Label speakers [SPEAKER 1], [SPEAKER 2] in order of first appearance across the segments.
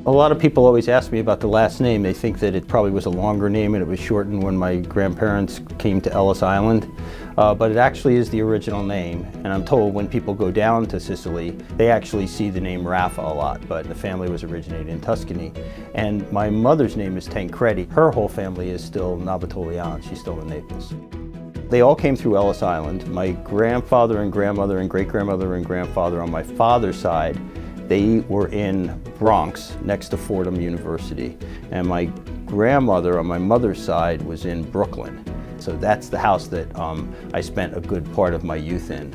[SPEAKER 1] A lot of people always ask me about the last name. They think that it probably was a longer name and it was shortened when my grandparents came to Ellis Island. But it actually is the original name. And I'm told when people go down to Sicily, they actually see the name Raffa a lot, but the family was originated in Tuscany. And my mother's name is Tancredi. Her whole family is still Navatolian. She's still in Naples. They all came through Ellis Island. My grandfather and grandmother and great-grandmother and grandfather on my father's side, they were in Bronx next to Fordham University. And my grandmother on my mother's side was in Brooklyn. So that's the house that I spent a good part of my youth in.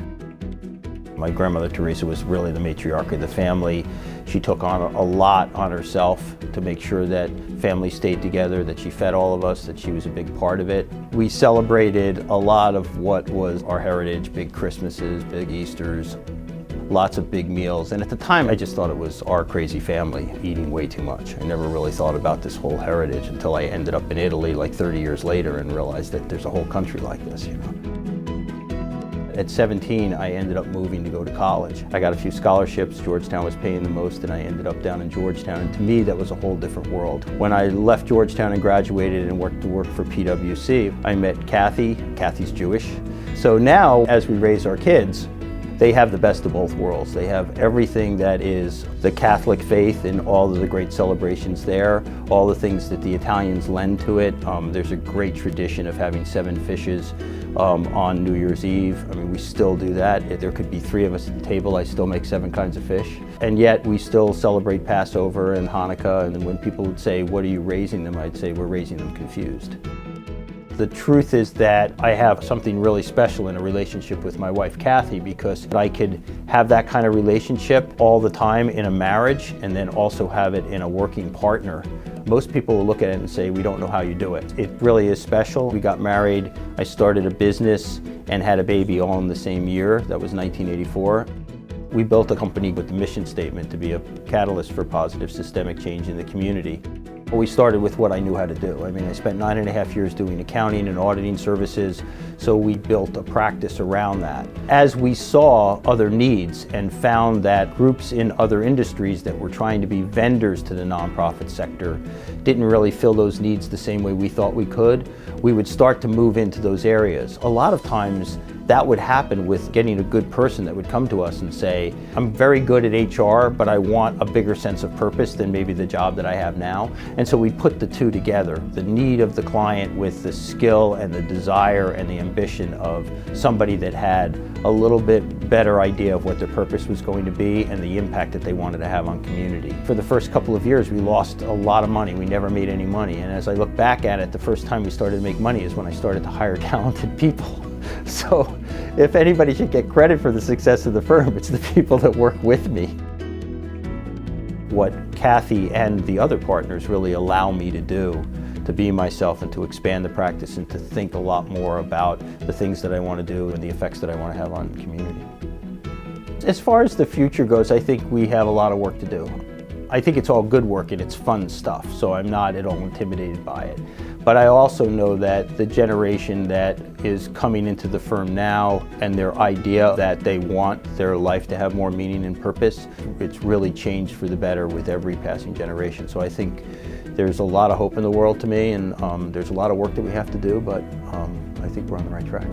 [SPEAKER 1] My grandmother Teresa was really the matriarch of the family. She took on a lot on herself to make sure that family stayed together, that she fed all of us, that she was a big part of it. We celebrated a lot of what was our heritage, big Christmases, big Easters, lots of big meals. And at the time, I just thought it was our crazy family eating way too much. I never really thought about this whole heritage until I ended up in Italy like 30 years later and realized that there's a whole country like this, you know. At 17, I ended up moving to go to college. I got a few scholarships. Georgetown was paying the most, and I ended up down in Georgetown. And to me, that was a whole different world. When I left Georgetown and graduated and went to work for PwC, I met Kathy. Kathy's Jewish. So now, as we raise our kids, they have the best of both worlds. They have everything that is the Catholic faith and all of the great celebrations there, all the things that the Italians lend to it. There's a great tradition of having 7 fishes on New Year's Eve. I mean, we still do that. If there could be 3 of us at the table, I still make 7 kinds of fish. And yet we still celebrate Passover and Hanukkah, and when people would say, "What are you raising them?" I'd say, "We're raising them confused." The truth is that I have something really special in a relationship with my wife, Kathy, because I could have that kind of relationship all the time in a marriage and then also have it in a working partner. Most people will look at it and say, "We don't know how you do it." It really is special. We got married, I started a business and had a baby all in the same year. That was 1984. We built a company with the mission statement to be a catalyst for positive systemic change in the community. We started with what I knew how to do. I mean, I spent 9.5 years doing accounting and auditing services, so we built a practice around that. As we saw other needs and found that groups in other industries that were trying to be vendors to the nonprofit sector didn't really fill those needs the same way we thought we could, we would start to move into those areas. A lot of times that would happen with getting a good person that would come to us and say, "I'm very good at HR, but I want a bigger sense of purpose than maybe the job that I have now." And so we put the two together, the need of the client with the skill and the desire and the ambition of somebody that had a little bit better idea of what their purpose was going to be and the impact that they wanted to have on community. For the first couple of years, we lost a lot of money. We never made any money. And as I look back at it, the first time we started to make money is when I started to hire talented people. So if anybody should get credit for the success of the firm, it's the people that work with me. What Kathy and the other partners really allow me to do, to be myself and to expand the practice and to think a lot more about the things that I want to do and the effects that I want to have on community. As far as the future goes, I think we have a lot of work to do. I think it's all good work and it's fun stuff, so I'm not at all intimidated by it. But I also know that the generation that is coming into the firm now and their idea that they want their life to have more meaning and purpose, it's really changed for the better with every passing generation. So I think there's a lot of hope in the world to me, and there's a lot of work that we have to do, but I think we're on the right track.